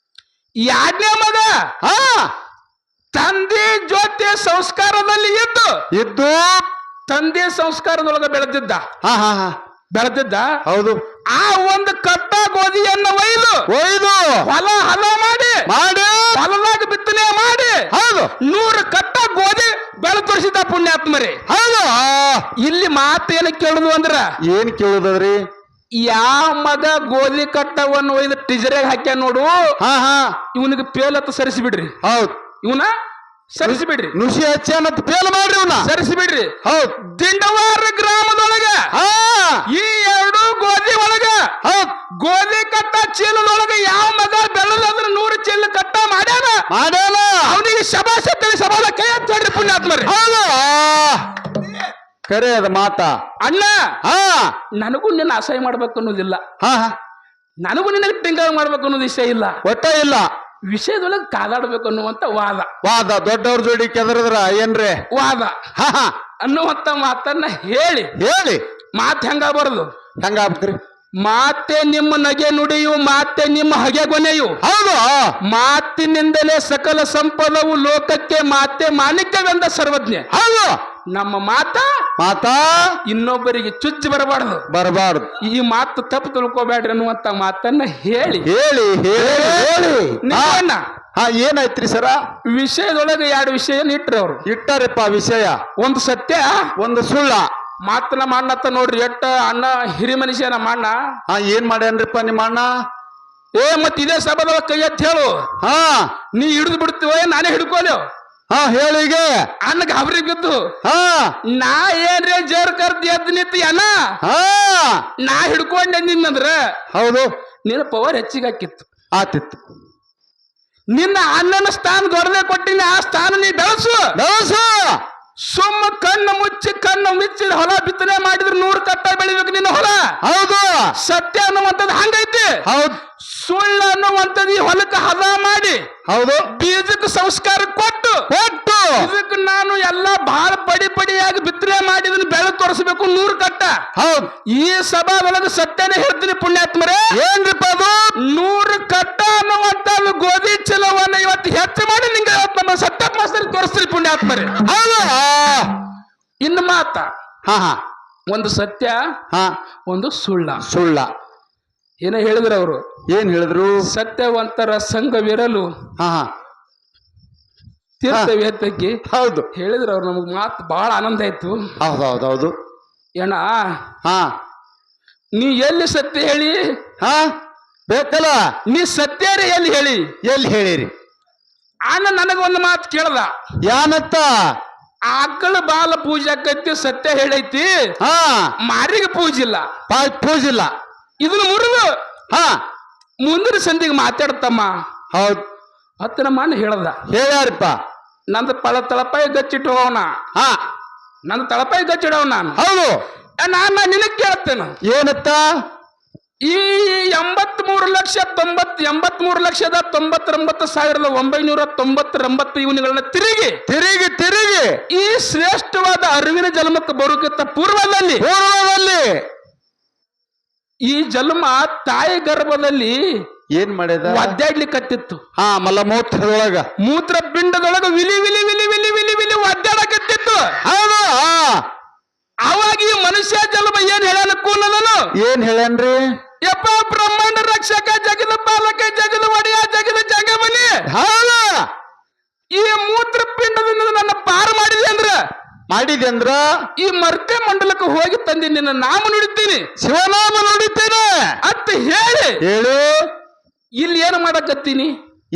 2ನೇ ಮಗ ತಂದೆ ಜೊತೆ ಸಂಸ್ಕಾರದಲ್ಲಿ ಇದ್ದು ತಂದೆ ಸಂಸ್ಕಾರದೊಳಗ ಬೆಳೆದಿದ್ದ. ಹೌದು. ಆ 1 ಕಟ್ಟ ಗೋಧಿಯನ್ನ ಒಯ್ದು ಹೊಲ ಮಾಡಿ ಹೊಲದಾಗ ಬಿತ್ತನೆ ಮಾಡಿ 100 ಕಟ್ಟ ಗೋಧಿ ಬೆಳೆ ತೋರಿಸಿದ್ದ ಪುಣ್ಯಾತ್ಮರೇ. ಹೌದು. ಇಲ್ಲಿ ಮಾತೇನ ಕೇಳುದು ಅಂದ್ರ ಏನ್ ಕೇಳುದ್ರಿ? ಯಾವ ಮಗ ಗೋಧಿ ಕಟ್ಟವನ್ನು ಒಯ್ದು ಟಿಜರೆಗೆ ಹಾಕ್ಯ ನೋಡು ಹಾ ಹಾ ಇವನಿಗೆ ಪೇಲತ್ತು ಸರಿಸಿ ಬಿಡ್ರಿ. ಹೌದ್ ಇವನ ಸರಿಸಿ ಬಿಡ್ರಿ, ನುಸಿ ಹಚ್ಚನತ್ ಪೇಲ್ ಮಾಡ್ರಿ ಇವನ. ಸರಿಸಿ ಬಿಡ್ರಿ. ಹೌದ್ ದಿಂಡವಾರ ಗ್ರಾಮದೊಳಗ ಹಾ ಈ ಎರಡು ಗೋಧಿ ಒಳಗ ಹೌದ್ ಗೋಧಿ ಕಟ್ಟ ಚೀಲದೊಳಗ ಯಾವ ಮಗ ಬೆಳ್ಳದಾದ್ರ 100 ಚೀಲ ಕಟ್ಟ ಮಾಡ್ಯಾನ ಮಾಡ್ಯಾನ. ಅವನಿಗೆ ಶಬಾಷ್ ಅಂತೇಳಿ ಸಭಾದ ಕೈ ಹತ್ತಿ ಹೇಳ್ರಿ ಪುಣ್ಯಾತ್ಮರಿ. ಹೌದು ಕರೆ ಅದ ಮಾತ. ಅಣ್ಣ ಹಾ ನನಗೂ ನಿನ್ನ ಅಸಹ್ಯ ಮಾಡ್ಬೇಕು ಅನ್ನೋದಿಲ್ಲ, ಹಾ ಹಾ ನನಗೂ ನಿನಗೆ ಟಿಂಗ ಮಾಡ್ಬೇಕು ಅನ್ನೋದು ಇಷ್ಟ ಇಲ್ಲ. ಒಟ್ಟ ಇಲ್ಲ ವಿಷಯದೊಳಗೆ ಕಾದಾಡ್ಬೇಕು ಅನ್ನುವಂತ ವಾದ ವಾದ ದೊಡ್ಡವ್ರ ಜೋಡಿ ಕೆದರದ್ರ ಏನ್ರಿ ವಾದ ಹಾ ಹಾ ಅನ್ನುವಂತ ಮಾತನ್ನ ಹೇಳಿ ಹೇಳಿ ಮಾತ್ ಹೆಂಗ ಬರದು ಹಂಗ ಆಗ್ಬೇಕ್ರಿ. ಮಾತೆ ನಿಮ್ಮ ನಗೆ ನುಡಿಯು ಮಾತೆ ನಿಮ್ಮ ಹಗೆ ಗೊನೆಯು ಹೌದು ಮಾತಿನಿಂದಲೇ ಸಕಲ ಸಂಪದವು ಲೋಕಕ್ಕೆ ಮಾತೆ ಮಾಣಿಕ್ಯವೆಂದ ಸರ್ವಜ್ಞ. ಹೌದು ನಮ್ಮ ಮಾತಾ ಮಾತಾ ಇನ್ನೊಬ್ಬರಿಗೆ ಚುಚ್ಚಿ ಬರಬಾರ್ದು, ಬರಬಾರ್ದು. ಈ ಮಾತು ತಪ್ಪು ತಿಳ್ಕೊಬೇಡ್ರಿ ಅನ್ನುವಂತ ಮಾತನ್ನ ಹೇಳಿ ಹೇಳಿ ಹೇಳಿ ಹೇಳಿ ನಿಮ್ಮಣ್ಣ ಹಾ ಏನಾಯ್ತ್ರಿ ಸರ? ವಿಷಯದೊಳಗೆ 2 ವಿಷಯ ಇಟ್ರಿ ಅವ್ರು. ಇಟ್ಟಾರಪ್ಪ ವಿಷಯ. ಒಂದು ಸತ್ಯ, ಒಂದು ಸುಳ್ಳ. ಮಾತು ನಮ್ಮ ಅಣ್ಣತ್ತ ನೋಡ್ರಿ ಎಟ್ಟ ಅಣ್ಣ ಹಿರಿ ಮನುಷ್ಯ ನಮ್ಮ ಅಣ್ಣ. ಹಾ ಏನ್ ಮಾಡ್ಯಾನ್ರಿಪ್ಪ ನಿಮ್ಮ ಅಣ್ಣ? ಮತ್ ಇದೇ ಸಭಾದೊಳಗ ಕೈ ಎತ್ತಿ ಹೇಳು, ಹಾ ನೀ ಹಿಡಿದು ಬಿಡ್ತೀವ ನಾನೇ ಹಿಡ್ಕೋಲಿ. ಹಾ ಹೇಳಿಗೆ ಅಣ್ಣ ಗಾಬರಿ ಬಿದ್ದು ಹಾ ನಾ ಏನ್ರಿ ಜೇರ್ ಕರ್ದಿ ಎದ್ದು ನಿಂತಿ ಅಣ್ಣ, ಹಾ ನಾ ಹಿಡ್ಕೊಂಡೆ ನಿನ್ನಂದ್ರ ಹೌದು ನಿನ್ನ ಪವರ್ ಹೆಚ್ಚಿಗೆ ಹಾಕಿತ್ತು. ಆತಿತ್ತು. ನಿನ್ನ ಅಣ್ಣನ ಸ್ಥಾನ ದೊಡ್ಡದೇ ಕೊಟ್ಟಿನಿ, ಆ ಸ್ಥಾನ ನೀ ಬೆಳೆಸು ಬೆಳಸು. ಸುಮ್ಮ ಕಣ್ಣು ಮುಚ್ಚಿ ಹೊಲ ಬಿತ್ತನೆ ಮಾಡಿದ್ರೆ 100 ಕಟ್ಟ ಬೆಳಿಬೇಕು ನಿನ್ನ ಹೊಲ. ಹೌದು ಸತ್ಯ ಅನ್ನುವಂಥದ್ದು ಹಂಗೈತಿ. ಹೌದು ಸುಳ್ಳು ಅನ್ನುವಂಥದ್ದು ಈ ಹೊಲಕ್ಕೆ ಹದ ಮಾಡಿ ಹೌದು ಬೀಜಕ್ಕೆ ಸಂಸ್ಕಾರ ಕೊಟ್ಟು ಕೊಟ್ಟು ಇದಕ್ಕೆ ನಾನು ಎಲ್ಲಾ ಬಹಳ ಪಡಿಯಾಗಿ ಬಿತ್ತನೆ ಮಾಡಿದನ್ನು ಬೆಳೆ ತೋರಿಸಬೇಕು 100 ಕಟ್ಟ. ಹೌದು ಈ ಸಭಾದೊಳಗೆ ಸತ್ಯನೇ ಹೇಳ್ತೀನಿ ಪುಣ್ಯಾತ್ಮರೇ. ಏನ್ರಿಪ್ಪ ಅದು? 100 ಕಟ್ಟ ಅನ್ನುವಂಥದ್ದು ಗೋಧಿ ಚೀಲವನ್ನ ಇವತ್ತು ಹೆಚ್ಚು ಮಾಡಿ ನಿಂಗೆ ನಮ್ಮ ಸತ್ಯ ಮಾಸ್ತರಿಗೆ ತೋರಿಸ್ತೀನಿ ಪುಣ್ಯಾತ್ಮರೇ. ಹೌದು ಇನ್ನು ಮಾತ ಹಾ ಹಾ ಒಂದು ಸತ್ಯ, ಹಾ ಒಂದು ಸುಳ್ಳ. ಸುಳ್ಳ ಏನೋ ಹೇಳಿದ್ರು ಅವರು. ಏನ್ ಹೇಳಿದ್ರು? ಸತ್ಯವಂತರ ಸಂಘವಿರಲು ಹಾ ಹಾ ತೀರ್ಥವೇತ್ತಕ್ಕೆ ಹೌದು ಹೇಳಿದ್ರು ಅವ್ರು. ನಮಗ್ ಮಾತು ಬಹಳ ಆನಂದ ಆಯ್ತು. ಹೌದು ಹೌದು ಹೌದು ಏನ ಹಾ ನೀ ಎಲ್ಲಿ ಸತ್ಯ ಹೇಳಿ? ಹಾ ಬೇಕಲ್ಲ. ನೀ ಸತ್ಯರೇ ಎಲ್ಲಿ ಹೇಳಿ? ಎಲ್ಲಿ ಹೇಳಿರಿ? ಅಣ್ಣ ನನಗೊಂದು ಮಾತು ಕೇಳ್ದ. ಯಾನತ್ತ? ಆಕಳ ಬಾಲ ಪೂಜೆ ಆಕೈತಿ ಸತ್ಯ ಹೇಳೈತಿ, ಹಾ ಮಾರಿಗೆ ಪೂಜಿಲ್ಲ, ಪೂಜಿಲ್ಲ. ಇದನ್ನ ಮುರಿದು ಹಾ ಮುಂದಿನ ಸಂಧಿಗೆ ಮಾತಾಡ್ತಮ್ಮ ಹೌದು ಹತ್ತಿರ ಮಾನ ಹೇಳ್ದ. ಹೇಳ್ಯಾರಪ್ಪ. ನಂದು ತಳಪಾಯಿ ಗಚ್ಚಿಟ್ಟು ಹೋವನ, ಹಾ ನಂದು ತಳಪಾಯಿ ಗಚ್ಚಿಡವ್ ನಾನು. ಹೌದು ನಾನು ನಿನಗ್ ಕೇಳ್ತೇನೆ, ಏನತ್ತ? ಈ 83,99,999 ಇವನುಗಳನ್ನ ತಿರುಗಿ ಈ ಶ್ರೇಷ್ಠವಾದ ಅರಿವಿನ ಜನ್ಮಕ್ಕೆ ಬರೋಕ್ಕಿಂತ ಪೂರ್ವದಲ್ಲಿ ಈ ಜನ್ಮ ತಾಯಿ ಗರ್ಭದಲ್ಲಿ ಏನ್ ಮಾಡ್ಯದ? ಒದ್ದಾಡ್ಲಿಕ್ಕತ್ತಿತ್ತು. ಹಾ ಮಲಮೂತ್ರದೊಳಗ ಮೂತ್ರ ಪಿಂಡದೊಳಗ ವಿಲಿ ವಿಲಿ ವಿಲಿ ವಿಲಿ ವಿಲಿ ವಿಲಿ ಒದ್ದಾಡಕತ್ತಿತ್ತು. ಹೌದು ಅವಾಗ ಈ ಮನುಷ್ಯ ಜನ್ಮ ಏನ್ ಹೇಳ್ಯಾನ ಕೂನದನು? ಏನ್ ಹೇಳ್ಯಾನ್ರಿ? ಯಪ್ಪ ಬ್ರಹ್ಮಾಂಡ ರಕ್ಷಕ, ಜಗದ ಪಾಲಕ, ಜಗದ ಒಡೆಯ, ಜಗದ ಜಗಬಲಿ, ಹೌದು ಈ ಮೂತ್ರ ಪಿಂಡದಿಂದ ನನ್ನ ಪಾರು ಮಾಡಿದೆ ಅಂದ್ರ ಈ ಮರ್ತೆ ಮಂಡಲಕ್ಕೆ ಹೋಗಿ ತಂದಿ ನಿನ್ನ ನಾಮ ನುಡಿತೀನಿ, ಶಿವನಾಮ ನುಡಿತೀನಿ ಅಂತ ಹೇಳಿ ಇಲ್ಲಿ ಏನು ಮಾಡಕತ್ತೀನಿ?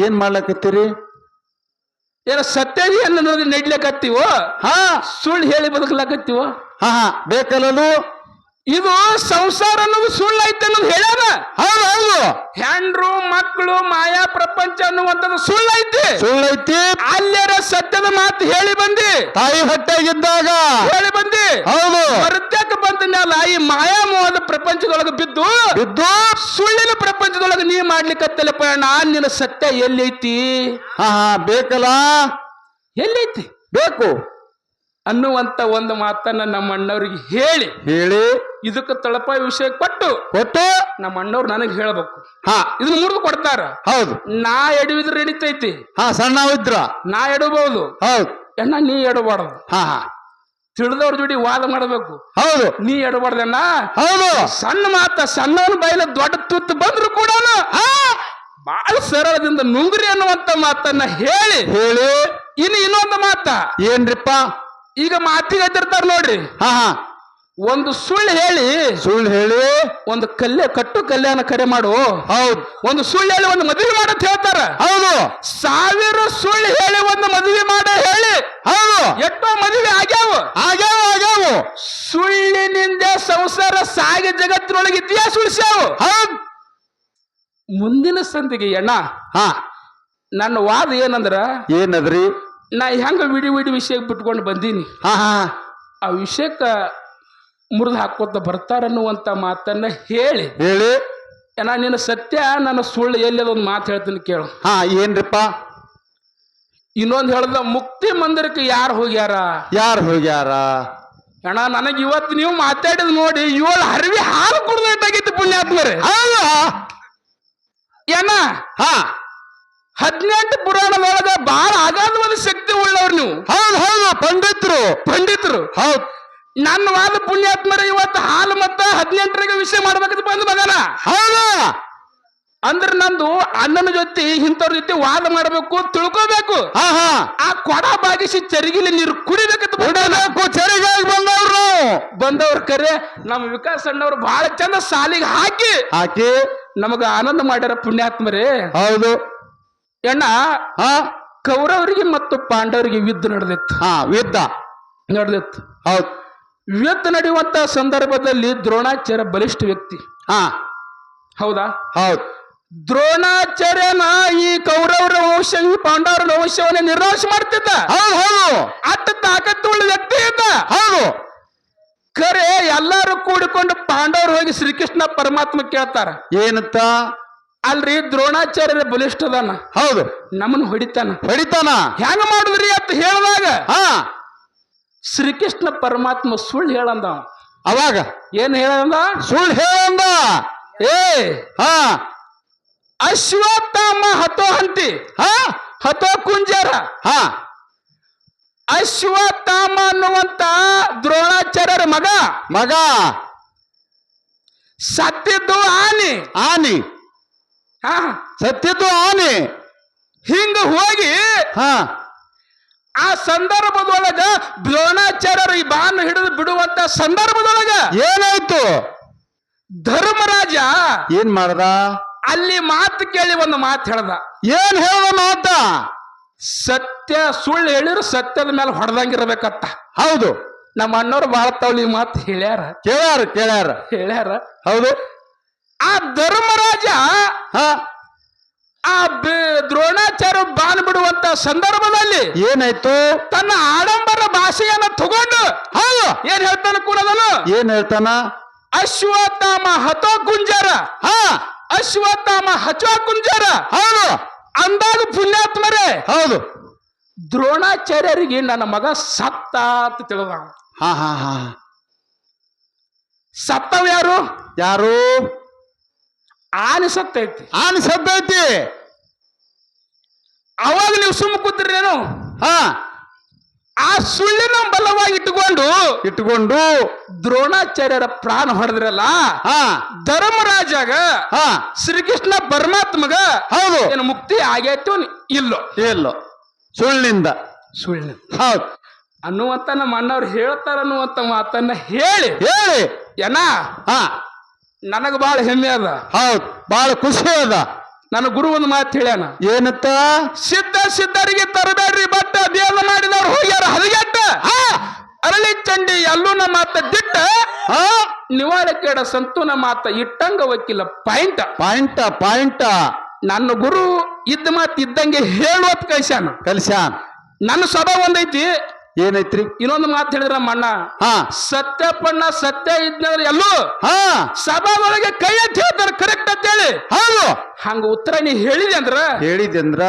ಏನ್ ಮಾಡ್ಲಕತ್ತೀರಿ? ಏನ ಸತ್ಯ ಅನ್ನೋದು ನೆಡ್ಲಕತ್ತೀವೋ? ಹಾ ಸುಳ್ಳು ಹೇಳಿ ಬದುಕಲಾಕತ್ತೀವೋ? ಹಾ ಹಾ ಬೇಕಲ್ಲದು. ಇದು ಸಂಸಾರ ಅನ್ನೋದು ಸುಳ್ಳು ಐತೆ ಅನ್ನೋದು ಹೇಳ್ಯಾನ. ಹೌದು ಹೌದು ಹೆಂಡ್ರು ಮಕ್ಕಳು ಮಾಯಾ ಪ್ರಪಂಚ ಅನ್ನುವಂಥದ್ದು ಸುಳ್ಳೈತಿ. ಅಲ್ಲೇರ ಸತ್ಯದ ಮಾತು ಹೇಳಿ ಬಂದಿ, ತಾಯಿ ಹೊಟ್ಟೆಗಿದ್ದಾಗ ಹೇಳಿ ಬಂದಿ. ಹೌದು ಮರುತ್ಯಕ್ಕೆ ಬಂದ ಮೇಲೆ ಈ ಮಾಯಾ ಮೋಹದ ಪ್ರಪಂಚದೊಳಗೆ ಬಿದ್ದು ಸುಳ್ಳಿನ ಪ್ರಪಂಚದೊಳಗೆ ನೀ ಮಾಡ್ಲಿಕ್ಕತ್ತಲ್ಲಪ್ಪ ನಿನ್ನ ಸತ್ಯ ಎಲ್ಲೈತಿ? ಹಾ ಹಾ ಬೇಕಲ್ಲ, ಎಲ್ಲೈತಿ ಬೇಕು ಅನ್ನುವಂತ ಒಂದು ಮಾತನ್ನ ನಮ್ಮ ಅಣ್ಣವ್ರಿಗೆ ಹೇಳಿ ಇದಕ್ಕೆ ತಳಪಾಯಿ ವಿಷಯ ಕೊಟ್ಟು ನಮ್ಮ ಅಣ್ಣವ್ರು ನನಗೆ ಹೇಳ್ಬೇಕು. ಹಾ ಇದನ್ನ ಮುರಿದು ಕೊಡ್ತಾರ. ಹೌದು ನಾ ಎಡವಿದ್ರೆ ನಡೀತೈತಿ. ಹಾ ಸಣ್ಣವಿದ್ರ ನಾ ಎಡಬಹುದು. ಹೌದು ಅಣ್ಣ ನೀ ಎಡಬಾರ್ದು. ಹಾ ಹಾ ತಿಳಿದವ್ರ ಜೋಡಿ ವಾದ ಮಾಡಬೇಕು. ಹೌದು ನೀ ಎಡಬಾರ್ದಣ್ಣ. ಹೌದು ಸಣ್ಣ ಮಾತ ಸಣ್ಣವನ ಬಯಲ ದೊಡ್ಡ ತುತ್ತು ಬಂದ್ರು ಕೂಡ ಬಹಳ ಸರಳದಿಂದ ನುಂಗ್ರಿ ಅನ್ನುವಂತ ಮಾತನ್ನ ಹೇಳಿ ಇನ್ನೊಂದು ಮಾತ ಏನ್ರಿಪ್ಪ? ಈಗ ಮಾತಿಗೆ ಹತ್ತಿರ್ತಾರ ನೋಡ್ರಿ. ಹಾ ಹಾ ಒಂದು ಸುಳ್ಳು ಹೇಳಿ ಒಂದು ಕಟ್ಟು ಕಲ್ಯಾಣ ಕರೆ ಮಾಡು. ಹೌದು. ಒಂದು ಸುಳ್ಳು ಹೇಳಿ ಒಂದು ಮದುವೆ ಮಾಡತ್ ಹೇಳ್ತಾರ. ಹೌದು. 1000 ಸುಳ್ಳು ಹೇಳಿ ಒಂದು ಮದುವೆ ಮಾಡ ಹೇಳಿ. ಹೌದು. ಎಷ್ಟೋ ಮದುವೆ ಆಗ್ಯಾವು. ಸುಳ್ಳಿನಿಂದ ಸಂಸಾರ ಸಾಗಿ ಜಗತ್ತಿನೊಳಗೆ ಇತಿಹಾಸ ಉಳಿಸ್ಯಾವು. ಹೌದು. ಮುಂದಿನ ಸಂದಿಗೆ ಅಣ್ಣ ಹಾ ನನ್ನ ವಾದ ಏನಂದ್ರ, ಏನದ್ರಿ? ನಾ ಹೆಂಗ ವಿಡಿ ವಿಷಯಕ್ಕೆ ಬಿಟ್ಕೊಂಡು ಬಂದೀನಿ, ಹಾ ಆ ವಿಷಯಕ್ಕ ಮುರಿದು ಹಾಕೋತ ಬರ್ತಾರನ್ನುವಂತ ಮಾತನ್ನ ಹೇಳಿ ಅಣ್ಣ, ನಿನ್ನ ಸತ್ಯ ನನ್ನ ಸುಳ್ಳು ಎಲ್ಲಿ ಅದೊಂದು ಮಾತು ಹೇಳ್ತೀನಿ ಕೇಳು. ಹಾ ಏನ್ರಿಪ್ಪ? ಇನ್ನೊಂದು ಹೇಳ್ದ, ಮುಕ್ತಿ ಮಂದಿರಕ್ಕೆ ಯಾರು ಹೋಗ್ಯಾರ ಅಣ್ಣ. ನನಗೆ ಇವತ್ತು ನೀವು ಮಾತಾಡಿದ್ ನೋಡಿ 7 ಹರಿವಿ ಹಾಲು ಕುಡ್ದಾಗಿತ್ತು ಪುಣ್ಯಾತ್ಮರೇ. ಏನ 18 ಪುರಾಣದೊಳಗ ಬಹಳ ಅಗಾಧವಾದ ಶಕ್ತಿ ಉಳ್ಳವ್ರು ನೀವು. ಹೌದು. ಪಂಡಿತರು. ಹೌದು. ನನ್ನ ವಾದ ಪುಣ್ಯಾತ್ಮರ ಇವತ್ತು ಹಾಲು ಮತ್ತ 18ರಿಗೆ ವಿಷಯ ಮಾಡ್ಬೇಕಂತ ಬಂದು ಮಗನ. ಹೌದು. ಅಂದ್ರೆ ನಂದು ಅಣ್ಣನ ಜೊತೆ ಇಂಥವ್ರ ಜೊತೆ ವಾದ ಮಾಡಬೇಕು, ತಿಳ್ಕೋಬೇಕು. ಆ ಕೊಡ ಬಾಗಿಸಿ ಚರಿಗಿಲಿ ನೀರು ಕುಡಿಬೇಕಂತ ಚರಿಗಾಗಿ ಬಂದವ್ರು ಕರೆ ನಮ್ಮ ವಿಕಾಸ್ ಅಣ್ಣವ್ರು ಬಹಳ ಚಂದ ಸಾಲಿಗೆ ಹಾಕಿ ನಮಗ ಆನಂದ ಮಾಡ್ಯಾರ ಪುಣ್ಯಾತ್ಮರೇ. ಹೌದು ಅಣ್ಣ. ಕೌರವರಿಗೆ ಮತ್ತು ಪಾಂಡವರಿಗೆ ಯುದ್ಧ ನಡೆದಿತ್ತು. ಹೌದು. ಯುದ್ಧ ನಡೆಯುವಂತ ಸಂದರ್ಭದಲ್ಲಿ ದ್ರೋಣಾಚಾರ್ಯ ಬಲಿಷ್ಠ ವ್ಯಕ್ತಿ. ಹೌದಾ? ಹೌದು. ದ್ರೋಣಾಚಾರ್ಯನ ಈ ಕೌರವರ ವಂಶ ಈ ಪಾಂಡವರ ವಂಶವನ್ನ ನಿರ್ನಾಶ ಮಾಡ್ತಿದ್ದ. ಅಟ್ಟ ತಾಕತ್ತುಳ್ಳ ವ್ಯಕ್ತಿ ಇದ್ದ. ಖರೆ ಎಲ್ಲಾರು ಕೂಡಿಕೊಂಡು ಪಾಂಡವರು ಹೋಗಿ ಶ್ರೀಕೃಷ್ಣ ಪರಮಾತ್ಮ ಕೇಳ್ತಾರ, ಏನಂತ? ಅಲ್ರಿ ದ್ರೋಣಾಚಾರ್ಯರ ಬಲಿಷ್ಠದಾನ, ಹೌದು, ನಮ್ಮನ್ನು ಹೊಡಿತಾನ ಹೆಂಗ ಮಾಡುದ್ರಿ ಅಂತ ಹೇಳಿದಾಗ ಶ್ರೀಕೃಷ್ಣ ಪರಮಾತ್ಮ ಸುಳ್ಳು ಹೇಳಂದ. ಅವಾಗ ಏನ್ ಹೇಳಂದ? ಸುಳ್ಳು ಹೇಳಂದ. ಅಶ್ವತ್ಥಾಮ ಹತೋ ಹಂತಿ ಹತೋ ಕುಂಜರ. ಅಶ್ವತ್ಥಾಮ ಅನ್ನುವಂತ ದ್ರೋಣಾಚಾರ್ಯರ ಮಗ ಸತ್ತಿದ್ದು ಆನಿ. ಸತ್ತಿದ್ದು ಆನಿ. ಹಿಂಗ ಹೋಗಿ ಆ ಸಂದರ್ಭದೊಳಗ ದ್ರೋಣಾಚಾರ್ಯರು ಈ ಬಾಣ ಹಿಡಿದು ಬಿಡುವಂತ ಸಂದರ್ಭದೊಳಗ ಏನಾಯ್ತು? ಧರ್ಮರಾಜ ಏನ್ ಮಾಡ್ದ? ಅಲ್ಲಿ ಮಾತು ಕೇಳಿ ಒಂದು ಮಾತು ಹೇಳ್ದ. ಏನ್ ಹೇಳ್ದ ಮಾತ? ಸತ್ಯ ಸುಳ್ಳು ಹೇಳಿದ್ರು ಸತ್ಯದ ಮೇಲೆ ಹೊಡೆದಂಗಿರ್ಬೇಕತ್ತ. ಹೌದು. ನಮ್ಮ ಅಣ್ಣವ್ರು ಬಹಳ ತವಳಿ ಮಾತು ಹೇಳ್ಯಾರ. ಹೌದು. ಆ ಧರ್ಮರಾಜ ಆ ದ್ರೋಣಾಚಾರ್ಯ ಬಾನ್ ಬಿಡುವಂತ ಸಂದರ್ಭದಲ್ಲಿ ಏನಾಯ್ತು? ತನ್ನ ಆಡಂಬರ ಭಾಷೆಯನ್ನ ತಗೊಂಡು ಏನ್ ಹೇಳ್ತಾನ ಕೂಡದನು? ಏನ್ ಹೇಳ್ತಾನ? ಅಶ್ವತ್ಥಾಮ ಹತೋ ಕುಂಜರ. ಅಶ್ವತ್ಥಾಮ ಹಚೋ ಕುಂಜರ. ಹೌದು. ಅಂದಾಗ ಪುಣ್ಯಾತ್ಮರೇ, ಹೌದು, ದ್ರೋಣಾಚಾರ್ಯರಿಗೆ ನನ್ನ ಮಗ ಸತ್ತ ಅಂತ ತಿಳಿದ. ಸತ್ತವ ಯಾರು? ಆನೆ ಸತ್ತೈತಿ. ಅವಾಗ ನೀವು ಸುಮ್ಮ ಕೂತಿರೇನು? ಆ ಸುಳ್ಳಿನ ಬಲವಾಗಿ ಇಟ್ಟುಕೊಂಡು ದ್ರೋಣಾಚಾರ್ಯರ ಪ್ರಾಣ ಹೊಡೆದ್ರಲ್ಲ. ಧರ್ಮರಾಜಾಗ ಶ್ರೀಕೃಷ್ಣ ಪರಮಾತ್ಮಗ ಹೌದು ಏನು ಮುಕ್ತಿ ಆಗೈತು? ಇಲ್ಲೋ. ಸುಳ್ಳಿಂದ ಹೌದು ಅನ್ನುವಂತ ನಮ್ಮ ಅಣ್ಣವ್ರು ಹೇಳ್ತಾರ ಅನ್ನುವಂತ ಮಾತನ್ನ ಹೇಳಿ ಏನ ನನಗ ಬಹಳ ಹೆಮ್ಮೆ ಅದ. ಹೌದು, ಬಹಳ ಖುಷಿ ಅದ. ನನ್ನ ಗುರು ಒಂದು ಮಾತು ಹೇಳ್ಯಾನ. ಏನತ್ತ? ಸಿದ್ಧರಿಗೆ ತರಬೇಡ್ರಿ ಬಟ್ಟ ದೇವ ಮಾಡಿದವ್ರು ಹೋಗ್ಯಾರ ಹದಗೆಟ್ಟ. ಅರಳಿ ಚಂಡಿ ಎಲ್ಲೂನ ಮಾತ ದಿಟ್ಟ ನಿವಾಳಕೇಡ ಸಂತೂನ ಮಾತ ಇಟ್ಟಂಗ ವಕೀಲ ಪಾಯಿಂಟ. ನನ್ನ ಗುರು ಇದ್ದ ಮಾತು ಇದ್ದಂಗೆ ಹೇಳುವತ್ ಕಲ್ಸ್ಯಾನ. ನನ್ನ ಸಭಾ ಒಂದೈತಿ. ಏನೈತ್ರಿ? ಇನ್ನೊಂದು ಮಾತು ಹೇಳಿದ್ರ ಮಣ್ಣ ಸತ್ಯಪಣ್ಣ ಸತ್ಯ ಇದ್ನಂದ್ರೆ ಎಲ್ಲೂ ಸಭಾದೊಳಗೆ ಕೈ ಎತ್ತಿ ಹೇಳ್ತಾರ ಕರೆಕ್ಟ್ ಅಂತ ಹೇಳಿ. ಹೌದು, ಹಂಗ ಉತ್ತರ ನೀ ಹೇಳಿದೆ ಅಂದ್ರ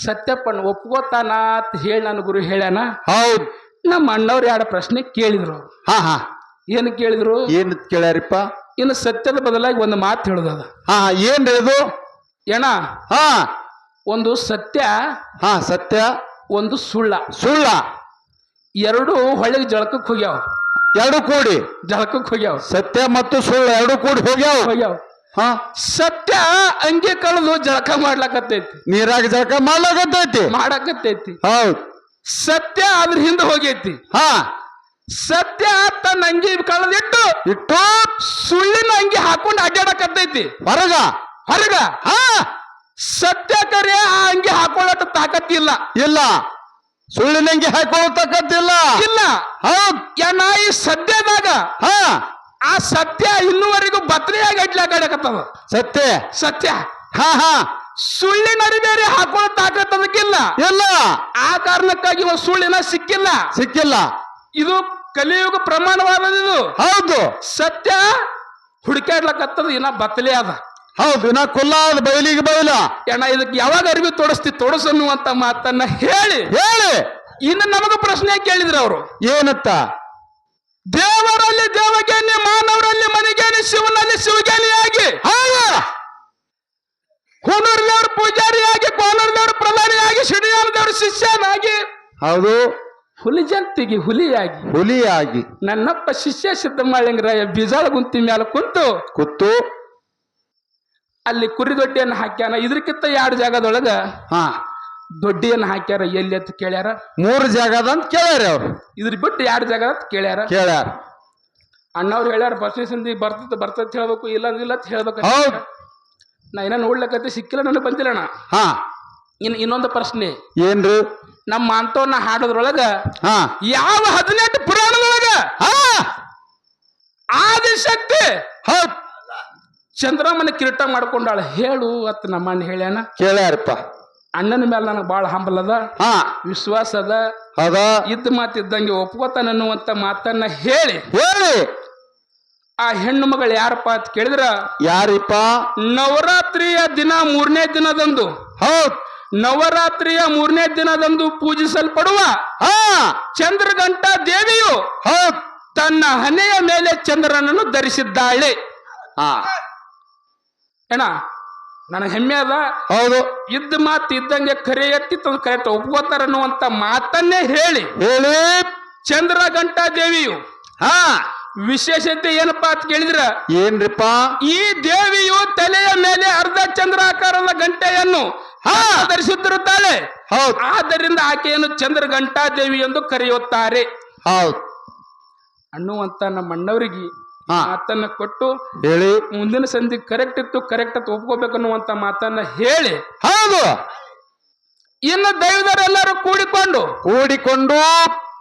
ಸತ್ಯಪಣ್ಣ ಒಪ್ಕೋತಾನ ಅಂತ ಹೇಳಿ ನನ್ನ ಗುರು ಹೇಳ್ಯಾನ. ಹೌದು. ನಮ್ಮ ಅಣ್ಣವ್ರು 2 ಪ್ರಶ್ನೆ ಕೇಳಿದ್ರು. ಏನ್ ಕೇಳಿದ್ರು? ಏನ್ ಕೇಳ್ಯಾರಿಪ್ಪ? ಇನ್ನು ಸತ್ಯದ ಬದಲಾಗಿ ಒಂದು ಮಾತು ಹೇಳುದದ. ಏನ್ ಹೇಳುದು? ಏನ ಒಂದು ಸತ್ಯ ಒಂದು ಸುಳ್ಳ ಎರಡು ಹೊಳೆಗೆ ಜಳಕಕ್ಕೆ ಹೋಗ್ಯಾವ. ಜಳಕಕ್ಕೆ ಹೋಗ್ಯಾವ. ಸತ್ಯ ಮತ್ತು ಸುಳ್ಳು 2 ಕೂಡಿ ಹೋಗ್ಯಾವ. ಸತ್ಯ ಅಂಗಿ ಕಳೆದು ಜಳಕ ಮಾಡ್ಲಕತ್ತೈತಿ, ನೀರಾಗ ಜಳಕ ಮಾಡಕತ್ತೈತಿ. ಹೌದು. ಸತ್ಯ ಅದ್ರ ಹಿಂದೆ ಹೋಗೈತಿ. ಸತ್ಯ ತನ್ನ ಅಂಗಿ ಕಳೆದಿಟ್ಟು ಇಟ್ಟು ಸುಳ್ಳಿನ ಅಂಗಿ ಹಾಕೊಂಡು ಅಡ್ಡಾಡಕತ್ತೈತಿ ಹೊರಗ ಹೊರಗ. ಹಾ ಸತ್ಯ ಕರೆ ಆ ಅಂಗಿ ಹಾಕೊಳ್ಳೋಟ ತಾಕತ್ತಿಲ್ಲ. ಇಲ್ಲ ಸುಳ್ಳಿನಂಗೆ ಹಾಕೊಳ್ಳತಕ್ಕದ್ದಿಲ್ಲ. ಇಲ್ಲ ಹೌದ್ ಏನ ಈ ಸದ್ಯದಾಗ ಹಾ ಆ ಸತ್ಯ ಇನ್ನುವರೆಗೂ ಬತ್ರಿಯಾಗಿ ಅಡ್ಲಾಕತ್ತದ. ಸತ್ಯ ಸತ್ಯ ಹಾ ಹಾ ಸುಳ್ಳಿನ ಅರಿಬೇರೆ ಹಾಕೊಳ್ಳೋ ತಾಕತ್ ಅದಕ್ಕಿಲ್ಲ. ಇಲ್ಲ ಆ ಕಾರಣಕ್ಕಾಗಿ ಒಂದು ಸುಳ್ಳಿನ ಸಿಕ್ಕಿಲ್ಲ. ಸಿಕ್ಕಿಲ್ಲ. ಇದು ಕಲಿಯುಗ ಪ್ರಮಾಣವಾದದ್ದು. ಹೌದು ಸತ್ಯ ಹುಡುಕಾಡ್ಲಕತ್ತದ ಇನ್ನ ಬತ್ತಲೆ ಅದ. ಹೌದು ಇನ್ನ ಕುಲ್ಲಾದ ಬಯಲಿಗೆ ಬಯಲ. ಏನ ಇದಕ್ಕೆ ಯಾವಾಗ ಅರಿವಿ ತೋಡಸನ್ನುವಂತ ಮಾತನ್ನ ಹೇಳಿ ಹೇಳಿ ಇನ್ನು ನಮಗ ಪ್ರಶ್ನೆ ಕೇಳಿದ್ರು ಅವರು. ಏನತ್ತ? ದೇವರಲ್ಲಿ ದೇವಜ್ಞಾನಿ, ಮಾನವರಲ್ಲಿ ಮನೆಜ್ಞಾನಿ, ಶಿವನಲ್ಲಿ ಶಿವಜ್ಞಾನಿಯಾಗಿ, ಹುಣೂರಿನವರು ಪೂಜಾರಿಯಾಗಿ, ಕೋನೂರಿನವರು ಪ್ರಧಾನಿಯಾಗಿ, ಶಿಡಿಯಾಳದವರು ಶಿಷ್ಯನಾಗಿ, ಹೌದು ಹುಲಿಜಂತಿಗೆ ಹುಲಿಯಾಗಿ ನನ್ನಪ್ಪ ಶಿಷ್ಯ ಸಿದ್ದಮಾಳಿಂಗರಾಯ ಬೀಜಾಳ ಗುಂತಿ ಮ್ಯಾಲ ಕುಂತು ಅಲ್ಲಿ ಕುರಿ ದೊಡ್ಡಿಯನ್ನು ಹಾಕ್ಯಾನ. ಇದಕ್ಕಿಂತ 2 ಜಾಗದೊಳಗ ಹಾ ದೊಡ್ಡಿಯನ್ನು ಹಾಕ್ಯಾರ. ಎಲ್ಲಿ ಅಂತ ಕೇಳ್ಯಾರ. 3 ಜಾಗದ ಅಂತ ಕೇಳ್ಯಾರ ಅವ್ರು. ಇದ್ರ ಬಿಟ್ಟು 2 ಜಾಗ ಅಂತ ಕೇಳ್ಯಾರ. ಅಣ್ಣವ್ರು ಹೇಳ್ಯಾರ ಬಸ್ನಿ ಸಂದಿ ಬರ್ತದ ಹೇಳ್ಬೇಕು, ಇಲ್ಲ ಅಂತ ಹೇಳ್ಬೇಕು. ನಾ ಏನ ನೋಡ್ಲಕತ್ತಿ ಸಿಕ್ಕಿಲ್ಲ, ನನಗೆ ಬಂದಿಲ್ಲ ಅಣ್ಣ. ಹಾ ಇನ್ನೊಂದು ಪ್ರಶ್ನೆ ಏನ್ರಿ? ನಮ್ಮ ಅಂತವನ್ನ ಹಾಡೋದ್ರೊಳಗ ಹಾ ಯಾವ 18 ಪುರಾಣದೊಳಗ ಆದಿಶಕ್ತಿ ಹೌದ್ ಚಂದ್ರಮ್ಮನ ಕಿರೀಟ ಮಾಡ್ಕೊಂಡಾಳ ಹೇಳು ಅತ್ ನಮ್ಮ ಅಣ್ಣ ಹೇಳ್ಯಾನ. ಕೇಳ್ಯಾರಪ್ಪ. ಅಣ್ಣನ ಮೇಲೆ ನನಗೆ ಬಾಳ ಹಂಬಲ ಅದ, ವಿಶ್ವಾಸ ಅದ. ಇದ್ದ ಮಾತಿದ್ದಂಗೆ ಒಪ್ಕೋತಾನ ಅನ್ನುವಂತ ಮಾತನ್ನ ಹೇಳಿ ಆ ಹೆಣ್ಣು ಮಗಳು ಯಾರಪ್ಪ ಅಂತ ಕೇಳಿದ್ರ, ಯಾರಿಪ್ಪ? ನವರಾತ್ರಿಯ ದಿನ 3ನೇ ದಿನದಂದು, ಹೌದ್ ನವರಾತ್ರಿಯ 3ನೇ ದಿನದಂದು ಪೂಜಿಸಲ್ಪಡುವ ಚಂದ್ರಘಂಟ ದೇವಿಯು ಹೌದ್ ತನ್ನ ಹಣೆಯ ಮೇಲೆ ಚಂದ್ರನನ್ನು ಧರಿಸಿದ್ದಾಳೆ. ಏನ ನನಗೆ ಹೆಮ್ಮೆ ಅದ. ಹೌದು ಇದ್ದ ಮಾತು ಇದ್ದಂಗೆ ಕರೆ ಎತ್ತಿ ತಂದು ಕರೆಕ್ಟ್ ಒಪ್ಕೋತಾರ ಅನ್ನುವಂತ ಮಾತನ್ನೇ ಹೇಳಿ ಚಂದ್ರಘಂಟ ದೇವಿಯು ವಿಶೇಷತೆ ಏನಪ್ಪಾ ಅಂತ ಕೇಳಿದ್ರ, ಏನ್ರಿಪ್ಪ? ಈ ದೇವಿಯು ತಲೆಯ ಮೇಲೆ ಅರ್ಧ ಚಂದ್ರಾಕಾರದ ಗಂಟೆಯನ್ನು ಧರಿಸುತ್ತಿರುತ್ತಾಳೆ. ಆದ್ದರಿಂದ ಆಕೆಯನ್ನು ಚಂದ್ರಘಂಟಾ ದೇವಿ ಎಂದು ಕರೆಯುತ್ತಾರೆ. ಹೌದು ಅನ್ನುವಂತ ನಮ್ಮ ಅಣ್ಣವರಿಗೆ ಮಾತನ್ನ ಕೊಟ್ಟು ಹೇಳಿ ಮುಂದಿನ ಸಂಧಿ ಕರೆಕ್ಟ್ ಇತ್ತು, ಕರೆಕ್ಟ್ ಅಂತ ಒಪ್ಕೋಬೇಕನ್ನುವಂತ ಮಾತನ್ನ ಹೇಳಿ ಹೌದು ಇನ್ನು ದೈವದರೆಲ್ಲರೂ ಕೂಡಿಕೊಂಡು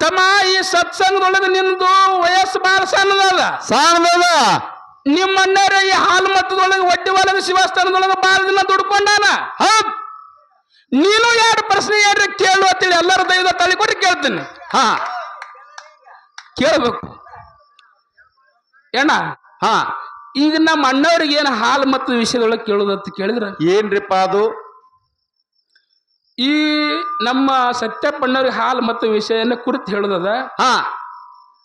ತಮ್ಮ ಈ ಸತ್ಸಂಗದೊಳಗೆ ನಿಂದು ವಯಸ್ಸು ಬಹಳ ಸಣ್ಣದಲ್ಲ. ನಿಮ್ಮ ಅಣ್ಣರ ಈ ಹಾಲು ಮತದೊಳಗೆ ಒಡ್ಡಿ ಒಳಗೆ ಶಿವಸ್ಥಾನದೊಳಗೆ ಬಹಳ ದಿನ ದುಡ್ಕೊಂಡಾನ. ನೀನು 2 ಪ್ರಶ್ನೆ ಏನ್ರಿ ಕೇಳು ಅಂತೇಳಿ ಎಲ್ಲರ ದೈವ ತಳಿಕೊಟ್ಟು ಕೇಳ್ತೀನಿ. ಕೇಳ್ಬೇಕು ಏನ? ಈಗ ನಮ್ಮ ಅಣ್ಣವ್ರಿಗೆ ಏನು ಹಾಲು ಮತ್ತು ವಿಷಯದೊಳಗೆ ಕೇಳುದಂತ ಕೇಳಿದ್ರ ಏನ್ರಿಪ್ಪ ಅದು? ಈ ನಮ್ಮ ಸತ್ಯಪ್ಪಣ್ಣವ್ರಿಗೆ ಹಾಲು ಮತ್ತು ವಿಷಯನ ಕುರಿತು ಹೇಳುದದ.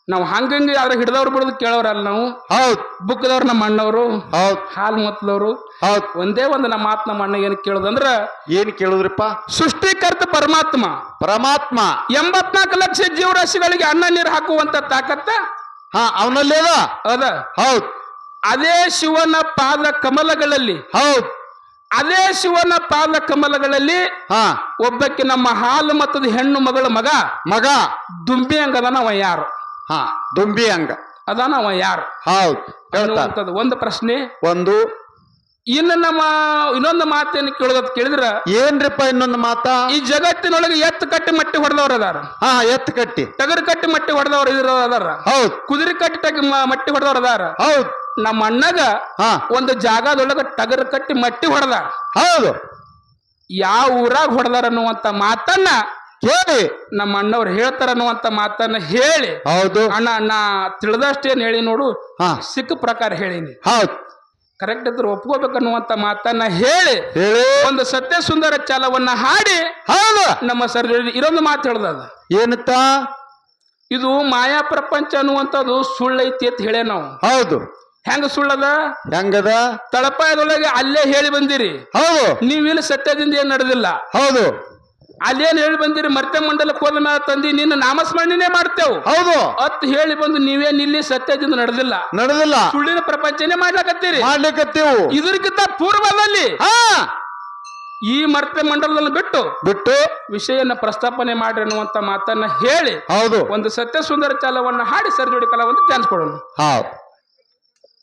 ನಾವು ಹಂಗಂಗೆ ಯಾರು ಹಿಡ್ದವ್ರು ಬಿಡೋದು ಕೇಳೋರಲ್ಲ ನಾವು. ಹೌದ್ ಬುಕ್ದವ್ರು ನಮ್ಮ ಅಣ್ಣವರು, ಹಾಲು ಮತ್ತದವ್ರು. ಒಂದೇ ಒಂದು ನಮ್ಮ ಮಾತು ನಮ್ಮ ಅಣ್ಣ ಏನು ಕೇಳುದಂದ್ರ, ಏನ್ ಕೇಳುದ್ರಿಪ್ಪ? ಸೃಷ್ಟಿಕರ್ತ ಪರಮಾತ್ಮ 84 ಲಕ್ಷ ಜೀವರಾಶಿಗಳಿಗೆ ಅನ್ನ ನೀರು ಹಾಕುವಂತ ತಾಕತ್ತ ಅವನಲ್ಲಿ ಅದ. ಹೌದ್ ಅದೇ ಶಿವನ ಪಾದ ಕಮಲಗಳಲ್ಲಿ ಅದೇ ಶಿವನ ಪಾದ ಕಮಲಗಳಲ್ಲಿ ಒಬ್ಬಕ್ಕೆ ನಮ್ಮ ಹಾಲು ಮತದ ಹೆಣ್ಣು ಮಗಳ ಮಗ ದುಂಬಿ ಅಂಗ ಅದಾನ. ಅವ ಯಾರು? ದುಂಬಿ ಅಂಗ ಅದಾನ. ಅವ ಯಾರು? ಹೌದು ಒಂದು ಪ್ರಶ್ನೆ. ಇನ್ನು ನಮ್ಮ ಇನ್ನೊಂದು ಮಾತೇನು ಕೇಳೋದ್ ಕೇಳಿದ್ರ, ಏನ್ರಿಪ್ಪ ಇನ್ನೊಂದು ಮಾತ? ಈ ಜಗತ್ತಿನೊಳಗೆ ಎತ್ತು ಕಟ್ಟಿ ಮಟ್ಟಿ ಹೊಡೆದವ್ರು ಅದಾರ. ಎತ್ತು ಕಟ್ಟಿ ಟಗರು ಕಟ್ಟಿ ಮಟ್ಟಿ ಹೊಡೆದವ್ರು ಅದಾರ. ಹೌದ್ ಕುದುರೆ ಕಟ್ಟಿ ಮಟ್ಟಿ ಹೊಡೆದವ್ರು ಅದಾರ. ಹೌದ್ ನಮ್ಮ ಅಣ್ಣಗ ಒಂದು ಜಾಗದೊಳಗ ಟಗರ್ ಕಟ್ಟಿ ಮಟ್ಟಿ ಹೊಡೆದಾರ. ಹೌದು ಯಾವ ಊರಾಗ ಹೊಡೆದಾರ ಅನ್ನುವಂತ ಮಾತನ್ನ ಹೇಳಿ ನಮ್ಮ ಅಣ್ಣವ್ರು ಹೇಳ್ತಾರ ಅನ್ನುವಂತ ಮಾತನ್ನ ಹೇಳಿ. ಹೌದು ಅಣ್ಣ ನಾ ತಿಳಿದಷ್ಟೇನ್ ಹೇಳಿ ನೋಡು, ಸಿಕ್ಕ ಪ್ರಕಾರ ಹೇಳಿನಿ. ಹೌದ್ ಕರೆಕ್ಟ್ ಇದ್ರೆ ಒಪ್ಕೋಬೇಕನ್ನುವಂತ ಮಾತನ್ನ ಹೇಳಿ ಒಂದು ಸತ್ಯ ಸುಂದರ ಚಾಲವನ್ನ ಹಾಡಿ ನಮ್ಮ ಸರ್ ಇರೊಂದು ಮಾತು ಹೇಳ್ದದ. ಏನತ್ತ? ಇದು ಮಾಯಾ ಪ್ರಪಂಚ ಅನ್ನುವಂಥದ್ದು ಸುಳ್ಳೈತಿ ಅಂತ ಹೇಳೇ ನಾವು. ಹೌದು ಹೆಂಗ ಸುಳ್ಳದ? ಹೆಂಗದ? ತಳಪಾಯದೊಳಗೆ ಅಲ್ಲೇ ಹೇಳಿ ಬಂದಿರಿ. ಹೌದು ನೀವಿಲ್ಲಿ ಸತ್ಯದಿಂದ ಏನ್ ನಡೆದಿಲ್ಲ. ಹೌದು ಅಲ್ಲೇನ್ ಹೇಳಿ ಬಂದಿರಿ, ಮರ್ತ್ಯ ಮಂಡಲಕ್ಕೆ ಹೋದ ಮೇಲೆ ತಂದಿ ನಿನ್ನ ನಾಮಸ್ಮರಣೆ ಮಾಡ್ತೇವೆ. ಹೌದು ಅತ್ ಹೇಳಿ ಬಂದು ನೀವೇನ್ ಇಲ್ಲಿ ಸತ್ಯದಿಂದ ನಡೆದಿಲ್ಲ, ಸುಳ್ಳಿನ ಪ್ರಪಂಚನೇ ಮಾಡ್ಲಕತ್ತೀರಿ. ಮಾಡ್ಲಿಕ್ಕತ್ತೀವು. ಇದಕ್ಕಿಂತ ಪೂರ್ವದಲ್ಲಿ ಈ ಮರ್ತ್ಯ ಮಂಡಲದಲ್ಲಿ ಬಿಟ್ಟು ಬಿಟ್ಟು ವಿಷಯನ ಪ್ರಸ್ತಾಪನೆ ಮಾಡ್ರಿ ಅನ್ನುವಂತ ಮಾತನ್ನ ಹೇಳಿ ಹೌದು ಒಂದು ಸತ್ಯ ಸುಂದರ ಚಾಲವನ್ನ ಹಾಡಿ ಸರ್ ಜೋಡಿ ಕಲಾವಂತ ಚಾನ್ಸ್ ಕೊಡೋಣ. ಹೌದು